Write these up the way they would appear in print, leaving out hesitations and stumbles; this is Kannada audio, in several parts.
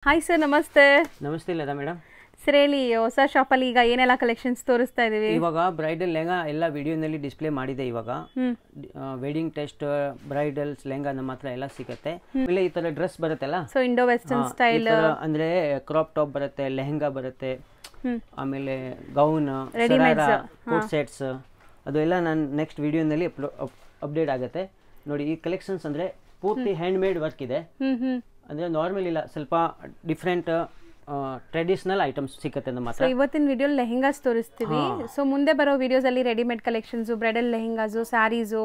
ಹಾಯ್ ಸರ್, ನಮಸ್ತೆ. ನಮಸ್ತೆ ಲತಾ ಮೇಡಮ್. ಸರ್ ಹೇಳಿ, ಹೊಸ ಶಾಪಲ್ಲಿ ಈಗ ಏನೆಲ್ಲ ಕಲೆಕ್ಷನ್ಸ್ ತೋರಿಸ್ತಾ ಇದೀವಿ? ಇವಾಗ ಬ್ರೈಡಲ್ ಲೆಹಂಗಾ ಎಲ್ಲ ವಿಡಿಯೋನಲ್ಲಿ ಡಿಸ್ಪ್ಲೇ ಮಾಡಿದೆ. ಇವಾಗ ವೆಡ್ಡಿಂಗ್ ಟೆಸ್ಟ್ ಬ್ರೈಡಲ್ಸ್ ಲೆಹಂಗಾ ನಮ್ಮ ಹತ್ರ ಎಲ್ಲ ಸಿಗುತ್ತೆ. ಆಮೇಲೆ ಈ ತರ ಡ್ರೆಸ್ ಬರುತ್ತಲ್ಲ, ಸೊ ಇಂಡೋ ವೆಸ್ಟರ್ನ್ ಸ್ಟೈಲ್ ಅಂದ್ರೆ ಕ್ರಾಪ್ ಟಾಪ್ ಬರುತ್ತೆ, ಲೆಹಂಗಾ ಬರುತ್ತೆ, ಆಮೇಲೆ ಗೌನ್, ಶರಾರಾ, ಕೋಟ್ ಸೆಟ್ಸ್, ಅದು ಎಲ್ಲ ನಾನು ನೆಕ್ಸ್ಟ್ ವಿಡಿಯೋನಲ್ಲಿ ಅಪ್ಡೇಟ್ ಆಗುತ್ತೆ. ನೋಡಿ, ಈ ಕಲೆಕ್ಷನ್ಸ್ ಅಂದ್ರೆ ಪೂರ್ತಿ ಹ್ಯಾಂಡ್ ಮೇಡ್ ವರ್ಕ್ ಇದೆ. ಅಂದರೆ ನಾರ್ಮಲ್ ಇಲ್ಲ, ಸ್ವಲ್ಪ ಡಿಫ್ರೆಂಟ್ ಟ್ರೆಡಿಷನಲ್ ಐಟಮ್ಸ್ ಸಿಗುತ್ತೆ ನಮ್ಮ ಹತ್ರ. ಇವತ್ತಿನ ವಿಡಿಯೋ ಲೆಹೆಂಗಾಸ್ ತೋರಿಸ್ತೀವಿ. ಸೊ ಮುಂದೆ ಬರೋ ವಿಡಿಯೋಸ್ ಅಲ್ಲಿ readymade collections, bridal lehengas, saris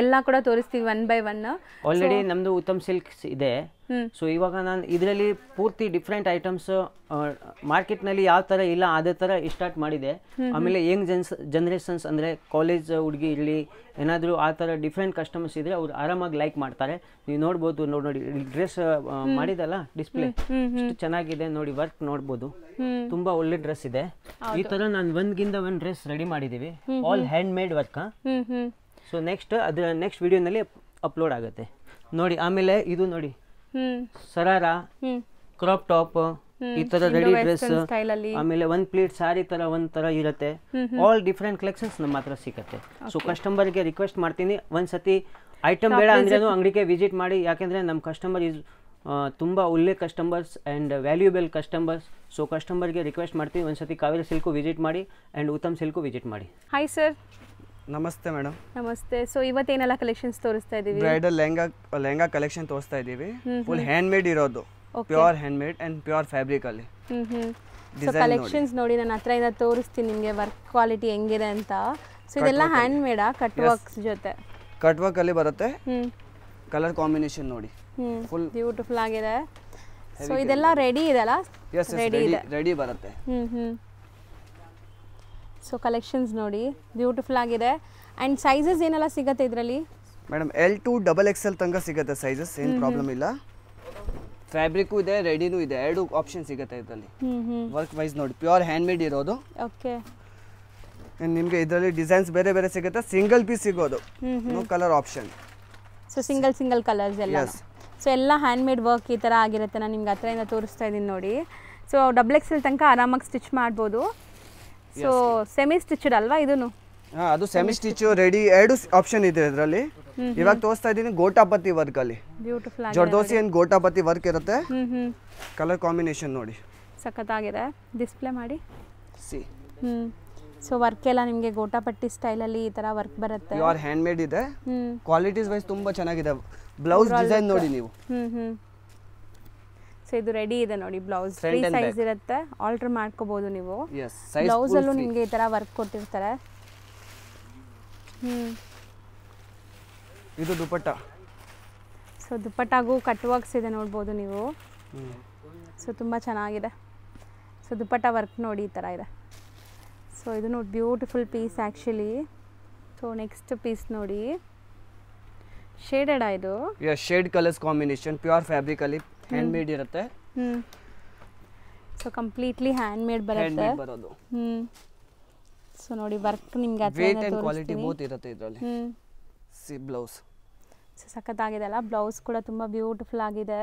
ಎಲ್ಲ ಕೂಡ ತೋರಿಸ್ತೀವಿ ಒನ್ ಬೈ ಒನ್. ಆಲ್ರೆಡಿ ನಮ್ದು ಉತ್ತಮ್ ಸಿಲ್ಕ್ಸ್ ಇದೆ. ಸೊ ಇವಾಗ ನಾನು ಇದರಲ್ಲಿ ಪೂರ್ತಿ ಡಿಫ್ರೆಂಟ್ ಐಟಮ್ಸ್ ಮಾರ್ಕೆಟ್ನಲ್ಲಿ ಯಾವ ಥರ ಇಲ್ಲ ಅದೇ ಥರ ಸ್ಟಾರ್ಟ್ ಮಾಡಿದೆ. ಆಮೇಲೆ ಯಂಗ್ ಜನ್ರೇಷನ್ಸ್ ಅಂದರೆ ಕಾಲೇಜ್ ಹುಡುಗಿ ಇರಲಿ, ಏನಾದರೂ ಆ ಥರ ಡಿಫ್ರೆಂಟ್ ಕಸ್ಟಮರ್ಸ್ ಇದ್ದರೆ ಅವ್ರು ಆರಾಮಾಗಿ ಲೈಕ್ ಮಾಡ್ತಾರೆ. ನೀವು ನೋಡ್ಬೋದು, ನೋಡಿ ಡ್ರೆಸ್ ಮಾಡಿದಲ್ಲ ಡಿಸ್ಪ್ಲೇ, ಎಷ್ಟು ಚೆನ್ನಾಗಿದೆ ನೋಡಿ, ವರ್ಕ್ ನೋಡ್ಬೋದು, ತುಂಬ ಒಳ್ಳೆ ಡ್ರೆಸ್ ಇದೆ. ಈ ಥರ ನಾನು ಒಂದ್ಗಿಂತ ಒಂದು ಡ್ರೆಸ್ ರೆಡಿ ಮಾಡಿದ್ದೀವಿ, all hand made work. So ಅದರ ನೆಕ್ಸ್ಟ್ ವಿಡಿಯೋನಲ್ಲಿ ಅಪ್ಲೋಡ್ ಆಗುತ್ತೆ ನೋಡಿ. ಆಮೇಲೆ ಇದು ನೋಡಿ, ಶರಾರಾ, ಕ್ರಾಪ್ ಟಾಪ್, ಈ ತರ ರೆಡಿ ಡ್ರೆಸ್, ಆಮೇಲೆ ಒಂದ್ ಪ್ಲೇಟ್ ಸಾರಿ ತರ ಒಂದ್ ತರ ಇರುತ್ತೆ. ಆಲ್ ಡಿಫ್ರೆಂಟ್ ಕಲೆಕ್ಷನ್ಸ್ ನಮ್ಮ ಹತ್ರ ಸಿಗುತ್ತೆ. ಸೊ ಕಸ್ಟಮರ್ಗೆ ರಿಕ್ವೆಸ್ಟ್ ಮಾಡ್ತೀನಿ, ಒಂದ್ಸತಿ ಐಟಮ್ ಬೇಡ ಅಂದ್ರೂ ಅಂಗಡಿಗೆ ವಿಸಿಟ್ ಮಾಡಿ. ಯಾಕೆಂದ್ರೆ ನಮ್ಮ ಕಸ್ಟಮರ್ ಇಸ್ ತುಂಬ ಒಳ್ಳೆ customers and valuable customers. So ಕಸ್ಟಮರ್ಗೆ ರಿಕ್ವೆಸ್ಟ್ ಮಾಡ್ತೀನಿ, ಒಂದ್ಸತಿ ಕಾವೇರಿ ಸಿಲ್ಕು ವಿಸಿಟ್ ಮಾಡಿ ಆ್ಯಂಡ್ ಉತ್ತಮ್ ಸಿಲ್ಕು ವಿಸಿಟ್ ಮಾಡಿ. Hi sir. ನಮಸ್ತೆ ಮೇಡಮ್. ನಮಸ್ತೆ. ಸೊ ಇವತ್ತೇನೆಲ್ಲ ಕಲೆಕ್ಷನ್ಸ್ ತೋರಿಸ್ತಾ ಇದೀವಿ? ಬ್ರೈಡಲ್ ಲೆಹಂಗಾ ಕಲೆಕ್ಷನ್ ತೋರಿಸ್ತಾ ಇದೀವಿ. ಫುಲ್ ಹ್ಯಾಂಡ್ ಮೇಡ್ ಇರೋದು, pure hand made and pure fabric ಅಲ್ಲಿ. ಸೊ ಕಲೆಕ್ಷನ್ಸ್ ನೋಡಿ, ನನ್ನ ಹತ್ರ ಇಂದ ತೋರಿಸ್ತೀನಿ ನಿಮಗೆ ವರ್ಕ್ ಕ್ವಾಲಿಟಿ ಹೆಂಗಿದೆ ಅಂತ. ಸೊ ಇದೆಲ್ಲ ಹ್ಯಾಂಡ್ ಮೇಡಾ? ಕಟ್ ವರ್ಕ್ಸ್ ಜೊತೆ ಕಟ್ ವರ್ಕ್ ಅಲ್ಲಿ ಬರುತ್ತೆ. ಕಲರ್ ಕಾಂಬಿನೇಷನ್ ನೋಡಿ, ಫುಲ್ ಬ್ಯೂಟಿಫುಲ್ ಆಗಿದೆ. ಸೊ ಇದೆಲ್ಲ ರೆಡಿ ಇದೆ ಅಲ್ಲ? ರೆಡಿ ಬರುತ್ತೆ. ಸೊ ಕಲೆಕ್ಷನ್ಸ್ ನೋಡಿ, ಬ್ಯೂಟಿಫುಲ್ ಆಗಿದೆ. ಆ್ಯಂಡ್ ಸೈಜಸ್ ಏನೆಲ್ಲ ಸಿಗುತ್ತೆ ಇದರಲ್ಲಿ? ಮೇಡಮ್ L to XXL ತನಕ ಸಿಗುತ್ತೆ ಸೈಜಸ್, ಏನು ಪ್ರಾಬ್ಲಮ್ ಇಲ್ಲ. ಫ್ಯಾಬ್ರಿಕ್ಕು ಇದೆ, ರೆಡಿನೂ ಇದೆ, ಎರಡು ಆಪ್ಷನ್ ಸಿಗುತ್ತೆ ಇದರಲ್ಲಿ. ವರ್ಕ್ ವೈಸ್ ನೋಡಿ, ಪ್ಯೂರ್ ಹ್ಯಾಂಡ್ ಮೇಡ್ ಇರೋದು. ಓಕೆ. ನಿಮಗೆ ಇದರಲ್ಲಿ ಡಿಸೈನ್ಸ್ ಬೇರೆ ಬೇರೆ ಸಿಗುತ್ತೆ, ಸಿಂಗಲ್ ಪೀಸ್ ಸಿಗೋದು, no colour option. So single colours ಎಲ್ಲ. ಸೊ ಎಲ್ಲ ಹ್ಯಾಂಡ್ ಮೇಡ್ ವರ್ಕ್ ಈ ಥರ ಆಗಿರುತ್ತೆ. ನಾನು ನಿಮ್ಗೆ ಹತ್ರದಿಂದ ತೋರಿಸ್ತಾ ಇದ್ದೀನಿ ನೋಡಿ. ಸೊ XXL ತನಕ ಆರಾಮಾಗಿ ಸ್ಟಿಚ್ ಮಾಡ್ಬೋದು. ಸೊ ಸೆಮಿ ಸ್ಟಿಚ್ಡ್ ಅಲ್ವಾ ಇದನ್ನು? ಹಾಂ, ಅದು ಸೆಮಿ ಸ್ಟಿಚ್ ರೆಡಿ, ಎರಡು ಆಪ್ಷನ್ ಇದೆ ಇದರಲ್ಲಿ. ಇವಾಗ ತೋರಿಸ್ತಾ ಇದ್ದೀನಿ ಗೋಟಾಪತಿ ವರ್ಕ್ ಅಲ್ಲಿ. ಬ್ಯೂಟಿಫುಲ್ ಆಗಿದೆ. ಜರ್ದೋಸಿ ಅಂಡ್ ಗೋಟಾಪತಿ ವರ್ಕ್ ಇರುತ್ತೆ. ಕಲರ್ ಕಾಂಬಿನೇಷನ್ ನೋಡಿ, ಸಖತ್ತಾಗಿದೆ. ಡಿಸ್ಪ್ಲೇ ಮಾಡಿ. ಸಿ. ಸೊ ವರ್ಕ್ ಎಲ್ಲ ನಿಮಗೆ ಗೋಟಾಪಟ್ಟಿ ಸ್ಟೈಲಲ್ಲಿ ಈ ಥರ ವರ್ಕ್ ಬರುತ್ತೆ. ಪ್ಯೂರ್ ಹ್ಯಾಂಡ್ ಮೇಡ್ ಇದೆ. ಕ್ವಾಲಿಟೀಸ್ ವೈಸ್ ತುಂಬ ಚೆನ್ನಾಗಿದೆ. ಬ್ಲೌಸ್ ಡಿಸೈನ್ ನೋಡಿ ನೀವು. ಸೊ ಇದು ರೆಡಿ ಇದೆ ನೋಡಿ. ಬ್ಲೌಸ್ ಫ್ರೀ ಸೈಜ್ ಇರುತ್ತೆ, ಆಲ್ಟರ್ ಮಾಡ್ಕೋಬಹುದು ನೀವು. ಬ್ಲೌಸ್ ಅಲ್ಲೂ ನಿಮಗೆ ಈ ತರ ವರ್ಕ್ ಕೊಟ್ಟಿರ್ತಾರೆ. ಇದು ದುಪಟ್ಟ. ಸೊ ದುಪಟ್ಟಾಗೂ ಕಟ್ ವರ್ಕ್ಸ್ ಇದೆ, ನೋಡ್ಬೋದು ನೀವು. ಸೊ ತುಂಬ ಚೆನ್ನಾಗಿದೆ. ಸೊ ದುಪಟ್ಟ ವರ್ಕ್ ನೋಡಿ ಈ ಥರ ಇದೆ. ಸೊ ಇದು ನೋಡಿ, beautiful piece actually. So next piece ನೋಡಿ, ಶೇಡೆಡ್ ಇದು. Shade colours combination, pure fabric ಅಲ್ಲಿ ಹ್ಯಾಂಡ್ ಮೇಡ್ ಇರುತ್ತೆ. ಸೊ ಕಂಪ್ಲೀಟ್ಲಿ ಹ್ಯಾಂಡ್ ಮೇಡ್ ಬರುತ್ತೆ. ಸೊ ನೋಡಿ, ವರ್ಕ್ ನಿಮಗೆ ವೇಟ್ ಅಂಡ್ ಕ್ವಾಲಿಟಿ ಬೋತ್ ಇರುತ್ತೆ ಇದರಲ್ಲಿ. C blouse. ಸೊ ಸಖತ್ತಾಗಿದೆ ಅಲ್ಲ? ಬ್ಲೌಸ್ ಕೂಡ ತುಂಬ ಬ್ಯೂಟಿಫುಲ್ ಆಗಿದೆ.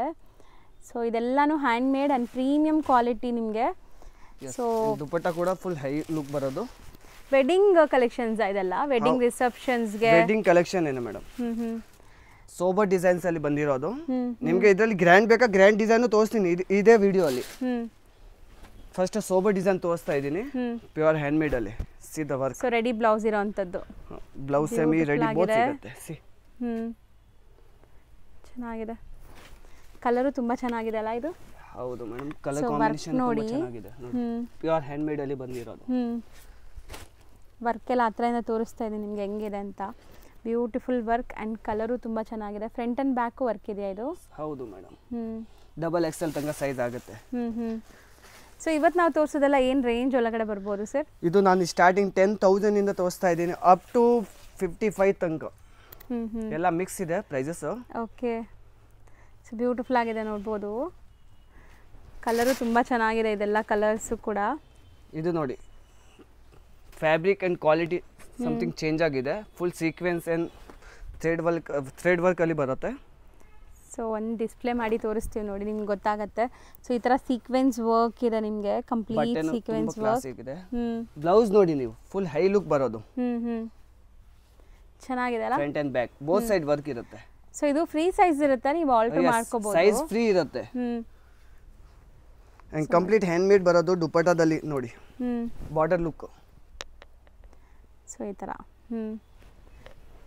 ಸೊ ಇದೆಲ್ಲಾನು hand made and premium quality ನಿಮಗೆ. ಸೊ ದುಪಟ್ಟ ಕೂಡ ಫುಲ್ ಹೈ ಲುಕ್ ಬರೋದು. ವೆಡ್ಡಿಂಗ್ ಕಲೆಕ್ಷನ್ಸ್ ಇದೆಲ್ಲ, ವೆಡ್ಡಿಂಗ್ ರಿಸೆಪ್ಷನ್ಸ್ಗೆ ವೆಡ್ಡಿಂಗ್ ಕಲೆಕ್ಷನ್ ಏನು ಮೇಡಮ್. ಸೋಬರ್ ಡಿಸೈನ್ಸ್ ಅಲ್ಲಿ ಬಂದಿರೋದು. ನಿಮಗೆ ಇದರಲ್ಲಿ ಗ್ರ್ಯಾಂಡ್ ಬೇಕಾ, ಗ್ರ್ಯಾಂಡ್ ಡಿಸೈನ್ ತೋರಿಸ್ತೀನಿ ಇದೇ ವಿಡಿಯೋ ಅಲ್ಲಿ. ಫಸ್ಟ್ ಸೋಬರ್ ಡಿಸೈನ್ ತೋರಿಸ್ತಾ ಇದ್ದೀನಿ, ಪ್ಯೂರ್ ಹ್ಯಾಂಡ್ ಮೇಡ್ ಅಲ್ಲಿ. See the work. So ready blouse ಇರೋಂಥದ್ದು. ಬ್ಲೌಸ್ ಸೆಮಿ ರೆಡಿ ಬೋತ್ ಸಿಗುತ್ತೆ. ಸಿ. ಚೆನ್ನಾಗಿದೆ. ಕಲರು ತುಂಬಾ ಚೆನ್ನಾಗಿದೆ ಅಲ್ಲ ಇದು? ಹೌದು ಮೇಡಮ್, ಕಲರ್ ಕಾಂಬಿನೇಷನ್ ತುಂಬಾ ಚೆನ್ನಾಗಿದೆ ನೋಡಿ. ಪ್ಯೂರ್ ಹ್ಯಾಂಡ್ ಮೇಡ್ ಅಲ್ಲಿ ಬಂದಿರೋದು. ವರ್ಕ್ ಎಲ್ಲ ಹತ್ರದಿಂದ ತೋರಿಸ್ತಾ ಇದ್ದೀನಿ ನಿಮಗೆ ಹೆಂಗಿದೆ ಅಂತ. ಬ್ಯೂಟಿಫುಲ್ ವರ್ಕ್ ಆ್ಯಂಡ್ ಕಲರು ತುಂಬ ಚೆನ್ನಾಗಿದೆ. ಫ್ರಂಟ್ ಆ್ಯಂಡ್ ಬ್ಯಾಕು ವರ್ಕ್ ಇದೆಯಾ ಇದು? ಹೌದು ಮೇಡಮ್. XXL ತನಕ ಸೈಜ್ ಆಗುತ್ತೆ. ಸೊ ಇವತ್ತು ನಾವು ತೋರಿಸೋದೆಲ್ಲ ಏನು ರೇಂಜ್ ಒಳಗಡೆ ಬರ್ಬೋದು ಸರ್? ಇದು ನಾನು ಸ್ಟಾರ್ಟಿಂಗ್ 10,000 ಇಂದ ತೋರಿಸ್ತಾ ಇದ್ದೀನಿ, ಅಪ್ ಟು 55 ತನಕ ಎಲ್ಲ ಮಿಕ್ಸ್ ಇದೆ ಪ್ರೈಸಸ್. ಓಕೆ. ಸೊ ಬ್ಯೂಟಿಫುಲ್ ಆಗಿದೆ, ನೋಡ್ಬೋದು. ಕಲರು ತುಂಬ ಚೆನ್ನಾಗಿದೆ, ಇದೆಲ್ಲ ಕಲರ್ಸು ಕೂಡ. ಇದು ನೋಡಿ, fabric and quality something change ಆಗಿದೆ. Full sequence and thread work ಅಲ್ಲಿ ಬರುತ್ತೆ. ಸೊ ಒಂದು ಡಿಸ್ಪ್ಲೇ ಮಾಡಿ ತೋರಿಸ್ತೀವಿ ನೋಡಿ, ನಿಮ್ಗೆ ಗೊತ್ತಾಗತ್ತೆ. ಸೊ ಈ ಥರ ಸೀಕ್ವೆನ್ಸ್ ವರ್ಕ್ ಇದೆ ನಿಮಗೆ, ಕಂಪ್ಲೀಟ್ ಸೀಕ್ವೆನ್ಸ್ ವರ್ಕ್. ಬ್ಲೌಸ್ ನೋಡಿ ನೀವು, ಫುಲ್ ಹೈ ಲುಕ್ ಬರೋದು. ಚೆನ್ನಾಗಿದೆ ಅಲ್ಲ, front and back both side work ಇರುತ್ತೆ. ಸೊ ಇದು ಫ್ರೀ ಸೈಜ್ ಇರುತ್ತೆ, ನೀವು ಆಲ್ಟರ್ ಮಾಡ್ಕೋಬಹುದು. ಸೈಜ್ ಫ್ರೀ ಇರುತ್ತೆ. ಅಂಡ್ ಕಂಪ್ಲೀಟ್ ಹ್ಯಾಂಡ್ ಮೇಡ್ ಬರೋದು. ದುಪಟ್ಟಾದಲ್ಲಿ ನೋಡಿ ಬಾರ್ಡರ್ ಲುಕ್. ಸೊ ಈ ಥರ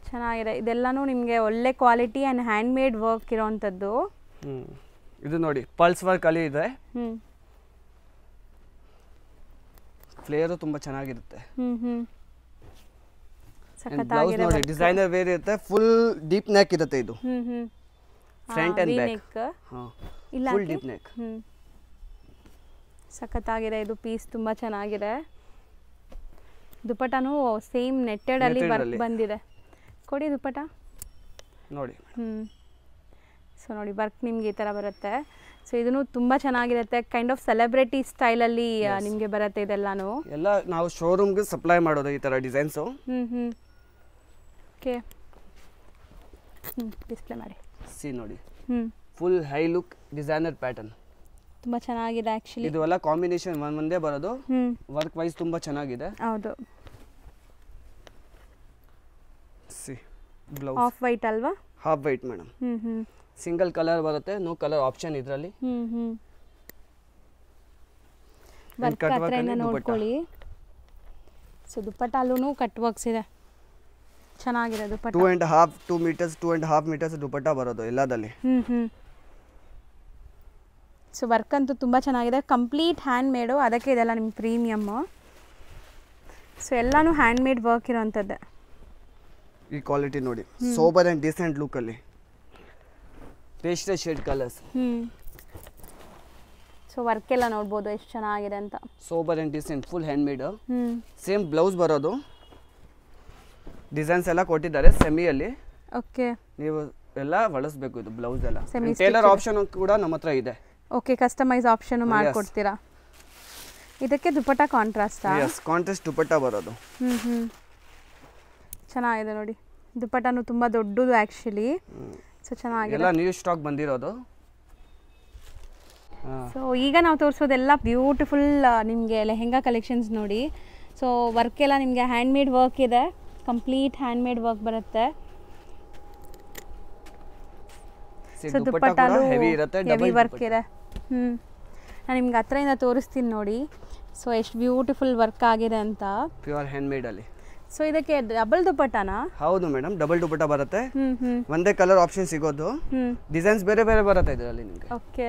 ಚೆನ್ನಾಗಿದೆ. ಇದೆಲ್ಲನೂ ನಿಮಗೆ ಒಳ್ಳೆ quality and hand made work ಇರೋವಂಥದ್ದು. ಇದು ನೋಡಿ ಪಲ್ಸ್ ವರ್ಕ್ ಅಲ್ಲಿ ಇದೆ. ಫ್ಲೇರು ತುಂಬಾ ಚೆನ್ನಾಗಿರುತ್ತೆ. ಬ್ಲೌಸ್ ನೋಡಿ ಡಿಸೈನರ್ ವೇರ್ ಇರುತ್ತೆ, ಫುಲ್ ಡೀಪ್ ನೆಕ್ ಇರುತ್ತೆ. ಇದು ಫ್ರಂಟ್ ಅಂಡ್ ಬ್ಯಾಕ್ ಇಲ್ಲ ಫುಲ್ ಡೀಪ್ ನೆಕ್. ಸಖತ್ತಾಗಿದೆ. ಇದು ಪೀಸ್ ತುಂಬಾ ಚೆನ್ನಾಗಿದೆ. ದುಪಟ್ಟಾನು ಸೇಮ್ ನೆಟ್ಟೆಡ್ ಅಲ್ಲಿ ವರ್ಕ್ ಬಂದಿದೆ. ಕೊಡಿ ದುಪಟ್ಟ ನೋಡಿ. ಸೊ ನೋಡಿ ವರ್ಕ್ ನಿಮ್ಗೆ ಈ ಥರ ಬರುತ್ತೆ. ಸೊ ಇದನ್ನು ತುಂಬ ಚೆನ್ನಾಗಿರುತ್ತೆ, ಕೈಂಡ್ ಆಫ್ ಸೆಲೆಬ್ರಿಟಿ ಸ್ಟೈಲಲ್ಲಿ ನಿಮಗೆ ಬರುತ್ತೆ ಇದೆಲ್ಲಾನು. ಎಲ್ಲ ನಾವು ಶೋರೂಮ್ಗೆ ಸಪ್ಲೈ ಮಾಡೋದು ಈ ಥರ ಡಿಸೈನ್ಸು. ಓಕೆ, ಡಿಸ್ಪ್ಲೇ ಮಾಡಿ. ಸಿ ನೋಡಿ, full high look designer pattern ತುಂಬ ಚೆನ್ನಾಗಿದೆ ಆ್ಯಕ್ಚುಲಿ. ಇದು ಎಲ್ಲ ಕಾಂಬಿನೇಷನ್ ಒಂದೇ ಬರೋದು. ವರ್ಕ್ ವೈಸ್ ತುಂಬ ಚೆನ್ನಾಗಿದೆ. ಹೌದು. ಸಿ ಬ್ಲೌಸ್ ಆಫ್ ವೈಟ್ ಅಲ್ವಾ? Half white madam. Single colour ಬರುತ್ತೆ, ನೋ ಕಲರ್ ಆಪ್ಷನ್ ಇದರಲ್ಲಿ. ವರ್ಕ್ ಹತ್ರದಿಂದ ನೋಡ್ಕೊಳ್ಳಿ. ಸೊ ದುಪಟ್ಟಾಲೂ ಕಟ್ ವರ್ಕ್ಸ್ ಇದೆ, ಚೆನ್ನಾಗಿದೆ ದುಪಟ್ಟ. 2 ಮೀಟರ್ಸ್ 2.5 ಮೀಟರ್ಸ್ ದುಪಟ್ಟ ಬರೋದು ಎಲ್ಲದಲ್ಲಿ. ಸೊ ವರ್ಕ್ ಅಂತೂ ತುಂಬ ಚೆನ್ನಾಗಿದೆ, ಕಂಪ್ಲೀಟ್ ಹ್ಯಾಂಡ್ ಮೇಡು. ಅದಕ್ಕೆ ಇದೆಲ್ಲ ನಿಮ್ಗೆ ಪ್ರೀಮಿಯಮ್ಮು. ಸೊ ಎಲ್ಲಾನು ಹ್ಯಾಂಡ್ ಮೇಡ್ ವರ್ಕ್ ಇರೋವಂಥದ್ದೇ. ಈ ಕ್ವಾಲಿಟಿ ನೋಡಿ, ಸೋಬರ್ ಆ್ಯಂಡ್ ಡಿಸೆಂಟ್ ಲುಕ್ಕಲ್ಲಿ pastel shade colours. So work ಎಲ್ಲ ನೋಡ್ಬೋದು ಎಷ್ಟು ಚೆನ್ನಾಗಿದೆ ಅಂತ. Sober and decent full hand made. Same blouse ಬರೋದು. ಡಿಸೈನ್ಸ್ ಎಲ್ಲ ಕೊಟ್ಟಿದ್ದಾರೆ ಸೆಮಿಯಲ್ಲಿ. ಓಕೆ, ನೀವು ಎಲ್ಲ ಬಳಸಬೇಕು. ಇದು ಬ್ಲೌಸ್ ಎಲ್ಲ ಟೇಲರ್ ಆಪ್ಷನ್ ಕೂಡ ನಮ್ಮ ಹತ್ರ ಇದೆ. ಓಕೆ, ಕಸ್ಟಮೈಸ್ ಆಪ್ಷನ್ ಮಾಡ್ಕೊಡ್ತೀರಾ. ಇದಕ್ಕೆ ದುಪಟ್ಟ ಕಾಂಟ್ರಾಸ್ಟಾ? ಯಸ್, ಕಾಂಟ್ರಾಸ್ಟ್ ದುಪಟ್ಟ ಬರೋದು. ಚೆನ್ನಾಗಿದೆ ನೋಡಿ, ದುಪಟ್ಟನು ತುಂಬ ದೊಡ್ಡದು ಆ್ಯಕ್ಚುಲಿ. ಸೊ ಚೆನ್ನಾಗಿದೆ, ಎಲ್ಲ ನ್ಯೂ ಸ್ಟಾಕ್ ಬಂದಿರೋದು. ಸೊ ಈಗ ನಾವು ತೋರಿಸೋದೆಲ್ಲ ಬ್ಯೂಟಿಫುಲ್ ನಿಮಗೆ ಲೆಹೆಂಗಾ ಕಲೆಕ್ಷನ್ಸ್ ನೋಡಿ. ಸೊ ವರ್ಕ್ ಎಲ್ಲ ನಿಮಗೆ ಹ್ಯಾಂಡ್ ಮೇಡ್ ವರ್ಕ್ ಇದೆ, ಕಂಪ್ಲೀಟ್ ಹ್ಯಾಂಡ್ ಮೇಡ್ ವರ್ಕ್ ಬರುತ್ತೆ. ಸೊ ದುಪಟ್ಟಾಲು ಹೆವಿ ವರ್ಕ್ ಇದೆ. ನಾನು ನಿಮ್ಗೆ ಹತ್ರದಿಂದ ತೋರಿಸ್ತೀನಿ ನೋಡಿ. ಸೊ ಎಷ್ಟು ಬ್ಯೂಟಿಫುಲ್ ವರ್ಕ್ ಆಗಿದೆ ಅಂತ. ಪ್ಯೂರ್ ಹ್ಯಾಂಡ್ ಮೇಡ್ ಅಲ್ಲಿ. ಸೊ ಇದಕ್ಕೆ ಡಬಲ್ ದುಪಟ್ಟಾನಾ? ಹೌದು ಮೇಡಮ್, ಡಬಲ್ ದುಪಟ್ಟ ಬರುತ್ತೆ. ಒಂದೇ ಕಲರ್ ಆಪ್ಷನ್ ಸಿಗೋದು. ಡಿಸೈನ್ಸ್ ಬೇರೆ ಬೇರೆ ಬರುತ್ತೆ ಇದರಲ್ಲಿ ನಿಮಗೆ. Okay,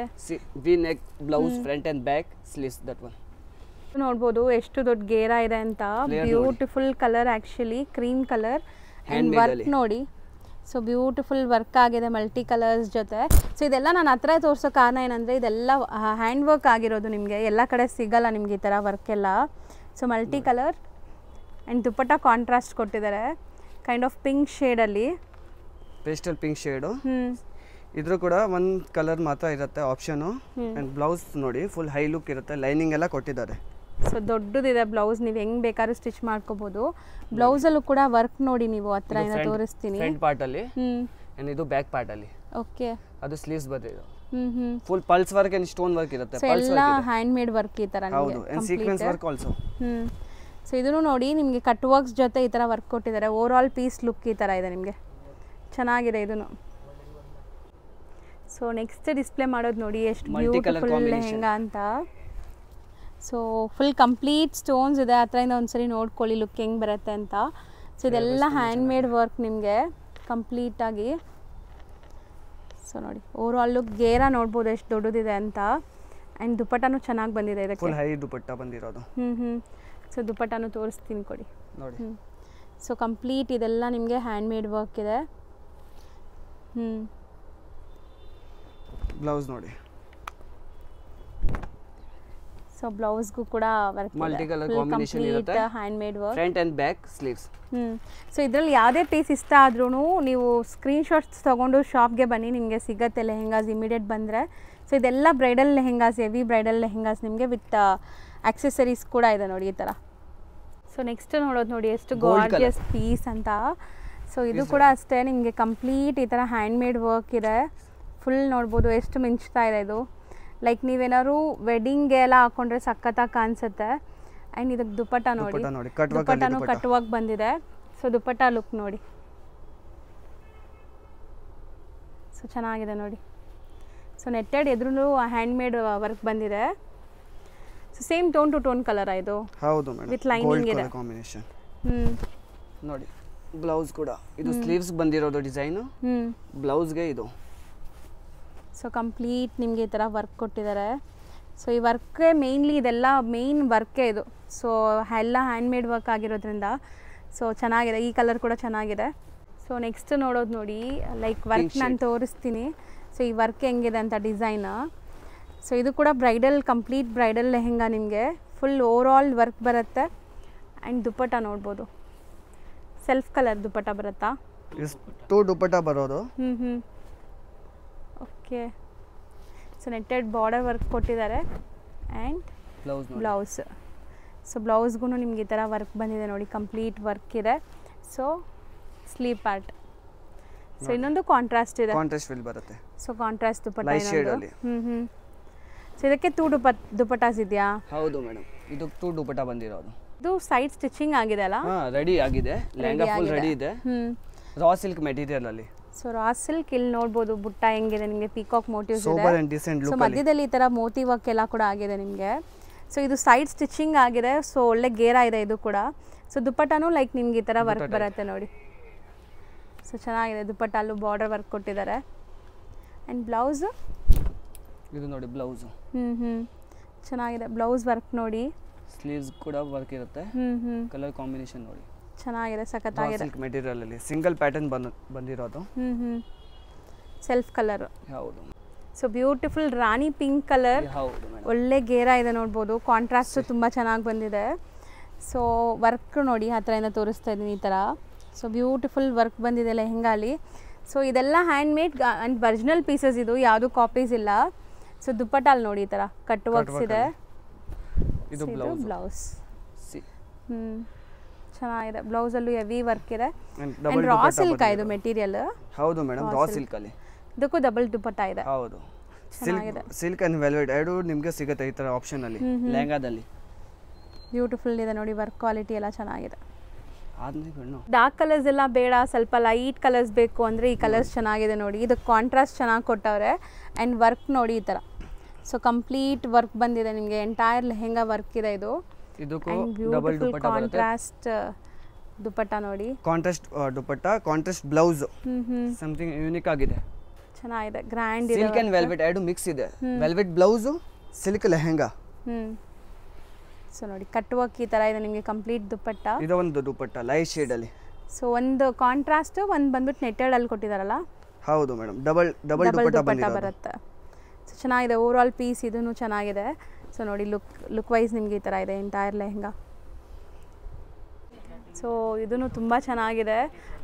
V neck blouse front and back sleeves that one. ನೋಡ್ಬೋದು ಎಷ್ಟು ದೊಡ್ಡ ಗೇರಾ ಇದೆ ಅಂತ. Beautiful colour actually, cream colour. And work ನೋಡಿ, ಸೊ ಬ್ಯೂಟಿಫುಲ್ ವರ್ಕ್ ಆಗಿದೆ ಮಲ್ಟಿ ಕಲರ್ಸ್ ಜೊತೆ. ಸೊ ಇದೆಲ್ಲ ನಾನು ಹತ್ರ ತೋರಿಸೋ ಕಾರಣ ಏನಂದರೆ ಇದೆಲ್ಲ ಹ್ಯಾಂಡ್ ವರ್ಕ್ ಆಗಿರೋದು. ನಿಮಗೆ ಎಲ್ಲ ಕಡೆ ಸಿಗಲ್ಲ ನಿಮಗೆ ಈ ಥರ ವರ್ಕ್ ಎಲ್ಲ. So multi colour and dupatta contrast ಕೊಟ್ಟಿದ್ದಾರೆ, ಕೈಂಡ್ ಆಫ್ ಪಿಂಕ್ ಶೇಡಲ್ಲಿ. Pastel pink shade. ಇದ್ರೂ ಕೂಡ ಒಂದು ಕಲರ್ ಮಾತ್ರ ಇರುತ್ತೆ ಆಪ್ಷನು. ಆ್ಯಂಡ್ ಬ್ಲೌಸ್ ನೋಡಿ ಫುಲ್ ಹೈ ಲುಕ್ ಇರುತ್ತೆ, ಲೈನಿಂಗ್ ಎಲ್ಲ ಕೊಟ್ಟಿದ್ದಾರೆ. ಸೊ ದೊಡ್ಡದಿದೆ ಬ್ಲೌಸ್, ನೀವು ಹೆಂಗೆ ಬೇಕಾದ್ರೂ ಸ್ಟಿಚ್ ಮಾಡ್ಕೋಬೋದು. ಬ್ಲೌಸಲ್ಲೂ ಕೂಡ ವರ್ಕ್ ನೋಡಿ, ನೀವು ಹತ್ರ ತೋರಿಸ್ತೀನಿ. ಫ್ರಂಟ್ ಪಾರ್ಟ್ ಅಲ್ಲಿ ಅಂಡ್ ಇದು ಬ್ಯಾಕ್ ಪಾರ್ಟ್ ಅಲ್ಲಿ. ಓಕೆ, ಅದು ಸ್ಲೀವ್ಸ್ ಬರುತ್ತೆ. Full pulse work and stone work ಇರುತ್ತೆ. ಎಲ್ಲ ಹ್ಯಾಂಡ್ ಮೇಡ್ ವರ್ಕ್ ಈ ತರ. ಹೌದು, and sequence work also. So ಇದನ್ನು ನೋಡಿ ನಿಮಗೆ ಕಟ್ ವರ್ಕ್ಸ್ ಜೊತೆ ಈ ತರ ವರ್ಕ್ ಕೊಟ್ಟಿದ್ದಾರೆ. ಓವರ್ ಆಲ್ ಪೀಸ್ ಲುಕ್ ಈ ತರ ಇದೆ ನಿಮಗೆ, ಚೆನ್ನಾಗಿದೆ ಇದನ್ನು. ಸೊ ನೆಕ್ಸ್ಟ್ ಡಿಸ್ಪ್ಲೇ ಮಾಡೋದು ನೋಡಿ ಎಷ್ಟು ಬ್ಯೂಟಿಫುಲ್ ಲೆಹೆಂಗಾ ಅಂತ. ಸೊ ಫುಲ್ ಕಂಪ್ಲೀಟ್ ಸ್ಟೋನ್ಸ್ ಇದೆ, ಹತ್ರದಿಂದ ಒಂದ್ಸರಿ ನೋಡ್ಕೊಳ್ಳಿ ಲುಕ್ ಹೆಂಗೆ ಬರುತ್ತೆ ಅಂತ. ಸೊ ಇದೆಲ್ಲ ಹ್ಯಾಂಡ್ ಮೇಡ್ ವರ್ಕ್ ನಿಮಗೆ ಕಂಪ್ಲೀಟಾಗಿ. ಸೊ ನೋಡಿ ಓವರ್ ಆಲ್ ಲುಕ್ ಗೇರಾ ನೋಡ್ಬೋದು ಎಷ್ಟು ದೊಡ್ಡದಿದೆ ಅಂತ. ಆ್ಯಂಡ್ ದುಪಟ್ಟನೂ ಚೆನ್ನಾಗಿ ಬಂದಿದೆ ಇದಕ್ಕೆ, ಫುಲ್ ಹೈ ದುಪಟ್ಟ ಬಂದಿರೋದು. ಸೊ ದುಪಟ್ಟನೂ ತೋರಿಸ್ತೀನಿ ಕೊಡಿ ನೋಡಿ. ಸೊ ಕಂಪ್ಲೀಟ್ ಇದೆಲ್ಲ ನಿಮಗೆ ಹ್ಯಾಂಡ್ ಮೇಡ್ ವರ್ಕ್ ಇದೆ. ಬ್ಲೌಸ್ ನೋಡಿ. ಸೊ ಬ್ಲೌಸ್ಗೂ ಕೂಡ ವರ್ಕ್ ಮಲ್ಟಿ ಕಲರ್ ಕಾಂಬಿನೇಷನ್ ಇರುತ್ತೆ, hand made work. Front and back sleeves. So ಇದರಲ್ಲಿ ಯಾವುದೇ ಪೀಸ್ ಇಷ್ಟ ಆದ್ರೂ ನೀವು ಸ್ಕ್ರೀನ್ಶಾಟ್ಸ್ ತೊಗೊಂಡು ಶಾಪ್ಗೆ ಬನ್ನಿ, ನಿಮಗೆ ಸಿಗುತ್ತೆ ಲೆಹೆಂಗಾಸ್ ಇಮಿಡಿಯೇಟ್ ಬಂದರೆ. ಸೊ ಇದೆಲ್ಲ bridal lehengas, heavy bridal lehengas ನಿಮಗೆ ವಿತ್ ಆಕ್ಸೆಸರೀಸ್ ಕೂಡ ಇದೆ ನೋಡಿ ಈ ಥರ. ಸೊ ನೆಕ್ಸ್ಟ್ ನೋಡೋದು ನೋಡಿ ಎಷ್ಟು ಗಾರ್ಜಿಯಸ್ ಪೀಸ್ ಅಂತ. ಸೊ ಇದು ಕೂಡ ಅಷ್ಟೇ ನಿಮಗೆ ಕಂಪ್ಲೀಟ್ ಈ ಥರ ಹ್ಯಾಂಡ್ ಮೇಡ್ ವರ್ಕ್ ಇದೆ, ಫುಲ್ ನೋಡ್ಬೋದು ಎಷ್ಟು ಮಿಂಚ್ತಾ ಇದೆ ಇದು. ಲೈಕ್ ನೀವೇನಾದ್ರು ವೆಡ್ಡಿಂಗ್ಗೆ ಎಲ್ಲ ಹಾಕೊಂಡ್ರೆ ಸಖತ್ತಾಗಿ ಕಾಣಿಸುತ್ತೆ. ಆ್ಯಂಡ್ ಇದಕ್ಕೆ ದುಪ್ಪಟ್ಟ ನೋಡಿ, ದುಪ್ಪಟ್ಟನೂ ಕಟ್ಟುವಾಗ ಬಂದಿದೆ. ಸೊ ದುಪ್ಪಟ್ಟ ಲುಕ್ ನೋಡಿ, ಸೊ ಚೆನ್ನಾಗಿದೆ ನೋಡಿ. ಸೊ ನೆಟ್ಟೆಡ್ ಎದುರು ಹ್ಯಾಂಡ್ಮೇಡ್ ವರ್ಕ್ ಬಂದಿದೆ. So same tone to tone colour ಇದು. ಹೌದು ಮೇಡಮ್, ವಿತ್ ಲೈನಿಂಗ್ ಇದೆ ಕಾಂಬಿನೇಷನ್. ನೋಡಿ ಬ್ಲೌಸ್ ಕೂಡ ಇದು ಸ್ಲೀವ್ಸ್ ಬಂದಿರೋದು ಡಿಸೈನ್, ಬ್ಲೌಸ್ಗೆ ಇದು. ಸೊ ಕಂಪ್ಲೀಟ್ ನಿಮಗೆ ಈ ಥರ ವರ್ಕ್ ಕೊಟ್ಟಿದ್ದಾರೆ. ಸೊ ಈ ವರ್ಕೇ ಮೇಯ್ನ್ಲಿ, ಇದೆಲ್ಲ ಮೇಯ್ನ್ ವರ್ಕೇ ಇದು. ಸೊ ಎಲ್ಲ ಹ್ಯಾಂಡ್ಮೇಡ್ ವರ್ಕ್ ಆಗಿರೋದ್ರಿಂದ ಸೊ ಚೆನ್ನಾಗಿದೆ. ಈ ಕಲರ್ ಕೂಡ ಚೆನ್ನಾಗಿದೆ. ಸೊ ನೆಕ್ಸ್ಟ್ ನೋಡೋದು ನೋಡಿ, ಲೈಕ್ ವರ್ಕ್ ನಾನು ತೋರಿಸ್ತೀನಿ. ಸೊ ಈ ವರ್ಕ್ ಹೆಂಗಿದೆ ಅಂತ ಡಿಸೈನ್. ಸೊ ಇದು ಕೂಡ ಬ್ರೈಡಲ್, ಕಂಪ್ಲೀಟ್ ಬ್ರೈಡಲ್ ಲೆಹೆಂಗಾ. ನಿಮಗೆ ಫುಲ್ ಓವರ್ ಆಲ್ ವರ್ಕ್ ಬರುತ್ತೆ. ಆ್ಯಂಡ್ ದುಪ್ಪಟ್ಟ ನೋಡ್ಬೋದು, ಸೆಲ್ಫ್ ಕಲರ್ ದುಪ್ಪಟ್ಟ ಬರುತ್ತಾ? ಇಷ್ಟು ದುಪ್ಪಟ್ಟ ಬರೋದು. Okay. So netted border work ಕೊಟ್ಟಿದ್ದಾರೆ. And blouse. ಸೊ ಬ್ಲೌಸ್ಗೂ ನಿಮ್ಗೆ ಈ ಥರ ವರ್ಕ್ ಬಂದಿದೆ ನೋಡಿ, ಕಂಪ್ಲೀಟ್ ವರ್ಕ್ ಇದೆ. So sleeve part. ಸೊ ಇನ್ನೊಂದು ಕಾಂಟ್ರಾಸ್ಟ್ ಇದೆ, ಕಾಂಟ್ರಾಸ್ಟ್ ಫೀಲ್ ಬರುತ್ತೆ. ಸೊ ಕಾಂಟ್ರಾಸ್ಟ್ ದುಪ್ಪಟ್ಟ ಇನ್ನೊಂದು. ಸೊ ಇದಕ್ಕೆ ಟೂ ದುಪ್ಪಟ್ಟಾಸ್ ಇದೆಯಾ? ಹೌದು ಮೇಡಮ್, ಇದು ಟೂ ದುಪ್ಪಟ್ಟ ಬಂದಿರೋದು. ಇದು ಸೈಡ್ ಸ್ಟಿಚಿಂಗ್ ಆಗಿದೆ ಅಲ್ಲ? ರೆಡಿ ಆಗಿದೆ, ಲೆಹಂಗಾ ಫುಲ್ ರೆಡಿ ಇದೆ. ರಾ ಸಿಲ್ಕ್ ಮೆಟೀರಿಯಲ್ ಅಲ್ಲಿ. ಸೊ ರಾ ಸಿಲ್ಕ್ ಇಲ್ಲಿ ನೋಡ್ಬೋದು ಬುಟ್ಟ ಹೆಂಗಿದೆ ನಿಮಗೆ, ಪೀಕಾಕ್ ಮೋಟಿವ್ಸ್ ಇದೆ. Sober and decent look. So ಮಧ್ಯದಲ್ಲಿ ಈ ತರ ಮೋತಿ ವರ್ಕ್ ಎಲ್ಲ ಕೂಡ ಆಗಿದೆ ನಿಮಗೆ. ಸೊ ಇದು ಸೈಡ್ ಸ್ಟಿಚಿಂಗ್ ಆಗಿದೆ. ಸೊ ಒಳ್ಳೆ ಗೇರ ಇದೆ ಇದು ಕೂಡ. ಸೊ ದುಪ್ಪಟ್ಟನೂ ಲೈಕ್ ನಿಮ್ಗೆ ಈ ತರ ವರ್ಕ್ ಬರುತ್ತೆ ನೋಡಿ. ಸೊ ಚೆನ್ನಾಗಿದೆ. ದುಪ್ಪಟ್ಟಲ್ಲೂ ಬಾರ್ಡರ್ ವರ್ಕ್ ಕೊಟ್ಟಿದ್ದಾರೆ. ಆ್ಯಂಡ್ ಬ್ಲೌಸ್ ಇದು ನೋಡಿ ಬ್ಲೌಸ್. ಚೆನ್ನಾಗಿದೆ. ಬ್ಲೌಸ್ ವರ್ಕ್ ನೋಡಿ, ಸ್ಲೀವ್ಸ್ ಕೂಡ ವರ್ಕ್ ಇರುತ್ತೆ. ಕಲರ್ ಕಾಂಬಿನೇಷನ್ ನೋಡಿ ಚೆನ್ನಾಗಿದೆ, ಸಖತ್ತಾಗಿದೆ. ಸಿಲ್ಕ್ ಮೆಟೀರಿಯಲ್ ಅಲ್ಲಿ ಸಿಂಗಲ್ ಪ್ಯಾಟರ್ನ್ ಬಂದಿರೋದು. Self colour. ಹೌದು. ಸೊ ಬ್ಯೂಟಿಫುಲ್ ರಾಣಿ ಪಿಂಕ್ ಕಲರ್. ಹೌದು ಮೇಡಮ್, ಒಳ್ಳೆ ಗೇರ ಇದೆ ನೋಡ್ಬೋದು. ಕಾಂಟ್ರಾಸ್ಟ್ ತುಂಬ ಚೆನ್ನಾಗಿ ಬಂದಿದೆ. ಸೊ ವರ್ಕ್ ನೋಡಿ, ಹತ್ರದಿಂದ ತೋರಿಸ್ತಾ ಇದ್ದೀನಿ ಈ ಥರ. ಸೊ ಬ್ಯೂಟಿಫುಲ್ ವರ್ಕ್ ಬಂದಿದೆ ಲೆಹೆಂಗಾಲಿ. ಸೊ ಇದೆಲ್ಲ ಹ್ಯಾಂಡ್ಮೇಡ್ ಆ್ಯಂಡ್ ಒರಿಜಿನಲ್ ಪೀಸಸ್, ಇದು ಯಾವುದು ಕಾಪೀಸ್ ಇಲ್ಲ. ಸೊ ದುಪ್ಪಟ್ಟಲ್ಲಿ ನೋಡಿ ಈ ಥರ ಕಟ್ ವರ್ಕ್ಸ್ ಇದೆ. ಇದು ಬ್ಲೌಸ್. ಚೆನ್ನಾಗಿದೆ. ಬ್ಲೌಸಲ್ಲೂ ಹೆವಿ ವರ್ಕ್ ಇದೆ. ಆ್ಯಂಡ್ ರಾ ಸಿಲ್ಕ್ ಇದು ಮೆಟೀರಿಯಲ್. ಹೌದು ಮೇಡಮ್, ರಾ ಸಿಲ್ಕ್ ಅಲ್ಲಿ. ಇದಕ್ಕೂ ಡಬಲ್ ದುಪ್ಪಟ್ಟ ಇದೆ. ಹೌದು, ಸಿಲ್ಕ್ ಅಂಡ್ ವೆಲ್ವೆಟ್ ಎರಡು ನಿಮಗೆ ಸಿಗುತ್ತೆ ಈ ತರ ಆಪ್ಷನ್ ಅಲ್ಲಿ ಲೆಹಂಗಾದಲ್ಲಿ. ಬ್ಯೂಟಿಫುಲ್ ಇದೆ ನೋಡಿ, ವರ್ಕ್ ಕ್ವಾಲಿಟಿ ಎಲ್ಲ ಚೆನ್ನಾಗಿದೆ. ಆದ್ಮೇಲೆ ಡಾರ್ಕ್ ಕಲರ್ಸ್ ಎಲ್ಲ ಬೇಡ, ಸ್ವಲ್ಪ ಲೈಟ್ ಕಲರ್ಸ್ ಬೇಕು ಅಂದರೆ ಈ ಕಲರ್ಸ್ ಚೆನ್ನಾಗಿದೆ ನೋಡಿ. ಇದು ಕಾಂಟ್ರಾಸ್ಟ್ ಚೆನ್ನಾಗಿ ಕೊಟ್ಟವ್ರೆ. ಆ್ಯಂಡ್ ವರ್ಕ್ ನೋಡಿ ಈ ಥರ. ಸೊ ಕಂಪ್ಲೀಟ್ ವರ್ಕ್ ಬಂದಿದೆ ನಿಮಗೆ, ಎಂಟೈರ್ ಲೆಹೆಂಗಾ ವರ್ಕ್ ಇದೆ ಇದು. ಇದಕ್ಕೂ ಡಬಲ್ ದುಪ್ಪಟ್ಟ ಬರುತ್ತೆ. ಕಾಂಟ್ರಾಸ್ಟ್ ದುಪ್ಪಟ್ಟ ನೋಡಿ, ಕಾಂಟ್ರಾಸ್ಟ್ ದುಪ್ಪಟ್ಟ, ಕಾಂಟ್ರಾಸ್ಟ್ ಬ್ಲೌಸ್. ಸಮಥಿಂಗ್ ಯೂನಿಕ್ ಆಗಿದೆ, ಚೆನ್ನಾಗಿದೆ, ಗ್ರ್ಯಾಂಡ್ ಇದೆ. ಸಿಲ್ಕ್ ಅಂಡ್ ವೆಲ್ವೆಟ್ ಎರಡು ಮಿಕ್ಸ್ ಇದೆ. Velvet blouse, silk lehenga. So ನೋಡಿ ಕಟ್ ವರ್ಕ್ ಈ ತರ ಇದೆ ನಿಮಗೆ, ಕಂಪ್ಲೀಟ್ ದುಪ್ಪಟ್ಟ. ಇದು ಒಂದು ದುಪ್ಪಟ್ಟ ಲೈಟ್ ಶೇಡ್ ಅಲ್ಲಿ. ಸೊ ಒಂದು ಕಾಂಟ್ರಾಸ್ಟ್, ಒಂದು ಬಂದ್ಬಿಟ್ಟು ನೆಟ್ಟೆಡ್ ಅಲ್ಲಿ ಕೊಟ್ಟಿದಾರಲ್ಲ. ಹೌದು ಮೇಡಮ್, ಡಬಲ್ ದುಪ್ಪಟ್ಟ ಬರುತ್ತೆ. ಸೊ ಚೆನ್ನಾಗಿದೆ. ಓವರ್ ಆಲ್ ಪೀಸ್ ಇದೂ ಚೆನ್ನಾಗಿದೆ. ಸೊ ನೋಡಿ ಲುಕ್ ವೈಸ್ ನಿಮಗೆ ಈ ಥರ ಇದೆ ಎಂಟೈರ್ ಲೆಹೆಂಗಾ. ಸೊ ಇದೂ ತುಂಬ ಚೆನ್ನಾಗಿದೆ.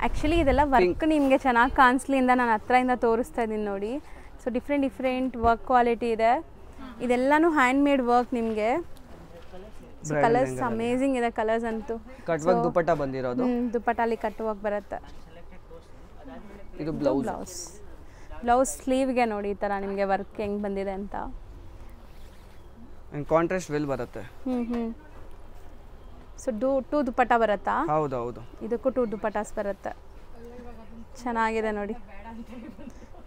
ಆ್ಯಕ್ಚುಲಿ ಇದೆಲ್ಲ ವರ್ಕ್ ನಿಮಗೆ ಚೆನ್ನಾಗಿ ಕಾಣಿಸ್ಲಿ ಅಂತ ನಾನು ಹತ್ರದಿಂದ ತೋರಿಸ್ತಾ ಇದ್ದೀನಿ ನೋಡಿ. ಸೊ ಡಿಫ್ರೆಂಟ್ ವರ್ಕ್ ಕ್ವಾಲಿಟಿ ಇದೆ. ಇದೆಲ್ಲನೂ ಹ್ಯಾಂಡ್ ಮೇಡ್ ವರ್ಕ್ ನಿಮಗೆ. ಕಲರ್ಸ್ ಅಮೇಜಿಂಗ್ ಇದೆ, ಕಲರ್ಸ್ ಅಂತೂ. ಕಟ್ ವರ್ಕ್ ದುಪ್ಪಟ್ಟ ಬಂದಿರೋದು. ದುಪ್ಪಟ್ಟಲ್ಲಿ ಕಟ್ ವರ್ಕ್ ಬರುತ್ತೆ. ಇದು ಬ್ಲೌಸ್ ಸ್ಲೀವ್ಗೆ ನೋಡಿ ಈ ಥರ ನಿಮಗೆ ವರ್ಕ್ ಹೆಂಗೆ ಬಂದಿದೆ ಅಂತ. ಕಾಂಟ್ರಾಸ್ಟ್ ವೆಲ್ ಬರುತ್ತೆ. ಸೊ ಟೂ ದುಪ್ಪಟ್ಟ ಬರುತ್ತಾ? ಹೌದು. ಇದಕ್ಕೂ ಟೂ ದುಪ್ಪಟ್ಟಾಸ್ ಬರುತ್ತೆ. ಚೆನ್ನಾಗಿದೆ ನೋಡಿ.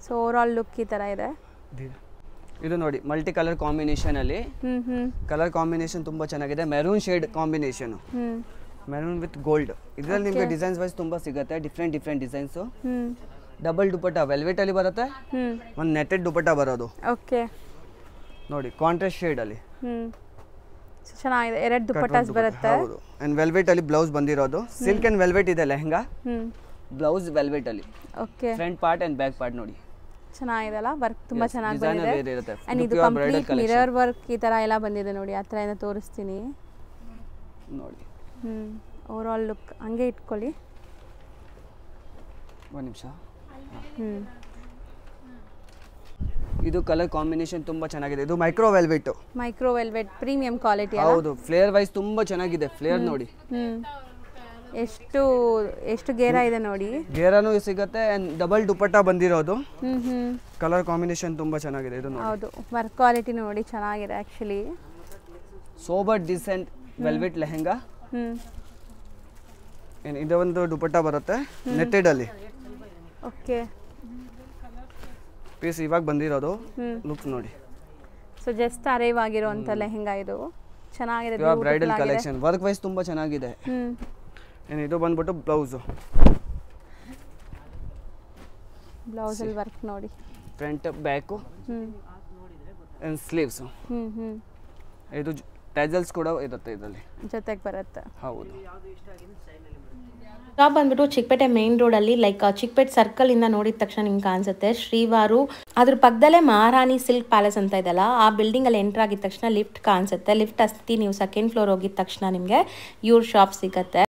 ಸೊ ಓವರ್ ಆಲ್ ಲುಕ್ ಈ ಥರ ಇದೆ. ಇದು ನೋಡಿ ಮಲ್ಟಿ ಕಲರ್ ಕಾಂಬಿನೇಷನ್ ಅಲ್ಲಿ. ಕಲರ್ ಕಾಂಬಿನೇಷನ್ ತುಂಬಾ ಚೆನ್ನಾಗಿದೆ. Maroon shade combination, maroon with gold. ಇದರಲ್ಲಿ ನಿಮಗೆ ಡಿಸೈನ್ಸ್ ವೈಸ್ ತುಂಬಾ ಸಿಗುತ್ತೆ, ಡಿಫ್ರೆಂಟ್ ಡಿಸೈನ್ಸ್. ಡಬಲ್ ದುಪ್ಪಟ್ಟ ವೆಲ್ವೆಟ್ ಅಲ್ಲಿ ಬರುತ್ತೆ, ಒಂದು ನೆಟೆಡ್ ದುಪ್ಪಟ್ಟ ಬರೋದು. ಓಕೆ ನೋಡಿ ಕಾಂಟ್ರಾಸ್ಟ್ ಶೇಡ್ ಅಲ್ಲಿ. ಚೆನ್ನಾಗಿದೆ. ಎರಡು ದುಪ್ಪಟ್ಟಾಸ್ ಬರುತ್ತೆ. ಹೌದು. ಅಂಡ್ ವೆಲ್ವೆಟ್ ಅಲ್ಲಿ ಬ್ಲೌಸ್ ಬಂದಿರೋದು. ಸಿಲ್ಕ್ ಅಂಡ್ ವೆಲ್ವೆಟ್ ಇದೆ ಲೆಹಂಗಾ, ಬ್ಲೌಸ್ ವೆಲ್ವೆಟ್ ಅಲ್ಲಿ. Okay, front part and back part ನೋಡಿ ಚೆನ್ನಾಗಿದೆ ಅಲ್ಲ, ವರ್ಕ್ ತುಂಬಾ ಚೆನ್ನಾಗಿ ಬಂದಿದೆ. ಅಂಡ್ ಇದು ಕಂಪ್ಲೀಟ್ ಮಿರರ್ ವರ್ಕ್ ಈ ತರ ಎಲ್ಲ ಬಂದಿದೆ ನೋಡಿ. ಹತ್ರ ಏನೋ ತೋರಿಸ್ತೀನಿ ನೋಡಿ. ಓವರ್ ಆಲ್ ಲುಕ್ ಹಂಗೆ ಇಟ್ಕೊಳ್ಳಿ. ಒಂದು ನಿಮಿಷ. ಇದು ಕಲರ್ ಕಾಂಬಿನೇಷನ್ ತುಂಬಾ ಚೆನ್ನಾಗಿದೆ. ಇದು ಮೈಕ್ರೋ ವೆಲ್ವೆಟ್ ಪ್ರೀಮಿಯಂ ಕ್ವಾಲಿಟಿ. ಹೌದು. ಫ್ಲೇರ್ ವೈಸ್ ತುಂಬಾ ಚೆನ್ನಾಗಿದೆ. ಫ್ಲೇರ್ ನೋಡಿ, ಎಷ್ಟು ಎಷ್ಟು ಗೇರ ಇದೆ ನೋಡಿ. ಗೇರಾನು ಸಿಗುತ್ತೆ ಆ್ಯಂಡ್ ಡಬಲ್ ದುಪಟ್ಟ ಬಂದಿರೋದು. ಹ್ಞೂ ಕಲರ್ ಕಾಂಬಿನೇಷನ್ ತುಂಬ ಚೆನ್ನಾಗಿದೆ ಇದು ನೋಡಿ. ಹೌದು, ವರ್ಕ್ ಕ್ವಾಲಿಟಿ ನೋಡಿ ಚೆನ್ನಾಗಿದೆ actually. Sober decent velvet lehenga. ಏನು ಇದು ಒಂದು ದುಪಟ್ಟ ಬರುತ್ತೆ ನೆಟ್ಟೆಡಲ್ಲಿ. ಓಕೆ, ಪೀಸ್ ಇವಾಗ ಬಂದಿರೋದು. ಲುಕ್ ನೋಡಿ. ಸೊ ಜಸ್ಟ್ ಅರೈವ್ ಆಗಿರೋಂಥ ಲೆಹೆಂಗಾ ಇದು. ಚೆನ್ನಾಗಿದೆ, ಇವಾಗ ಬ್ರೈಡಲ್ ಕಲೆಕ್ಷನ್ ವರ್ಕ್ ವೈಸ್ ತುಂಬ ಚೆನ್ನಾಗಿದೆ. ಏನು ಇದು ಬಂದ್ಬಿಟ್ಟು ಬ್ಲೌಸು. ಬ್ಲೌಸಲ್ಲಿ ವರ್ಕ್ ನೋಡಿ. Front back and sleeves. ಇದು ಟ್ಯಾಜಲ್ಸ್ ಕೂಡ ಇರುತ್ತೆ ಇದರಲ್ಲಿ, ಜೊತೆಗೆ ಬರುತ್ತೆ. ಹೌದು. ಶಾಪ್ ಬಂದ್ಬಿಟ್ಟು ಚಿಕ್ಕಪೇಟೆ ಮೇನ್ ರೋಡಲ್ಲಿ, ಲೈಕ್ ಚಿಕ್ಕಪೇಟೆ ಸರ್ಕಲ್ ಇಂದ ನೋಡಿದ ತಕ್ಷಣ ನಿಮ್ಗೆ ಕಾಣಿಸುತ್ತೆ ಶ್ರೀವಾರು. ಅದ್ರ ಪಕ್ಕದಲ್ಲೇ ಮಹಾರಾಣಿ ಸಿಲ್ಕ್ ಪ್ಯಾಲೇಸ್ ಅಂತ ಇದೆಲ್ಲ, ಆ ಬಿಲ್ಡಿಂಗ್ ಅಲ್ಲಿ ಎಂಟರ್ ಆಗಿದ ತಕ್ಷಣ ಲಿಫ್ಟ್ ಕಾಣಿಸುತ್ತೆ. ಲಿಫ್ಟ್ ಹತ್ತಿ ನೀವು ಸೆಕೆಂಡ್ ಫ್ಲೋರ್ ಹೋಗಿದ ತಕ್ಷಣ ನಿಮಗೆ ಇವ್ರ ಶಾಪ್ ಸಿಗುತ್ತೆ.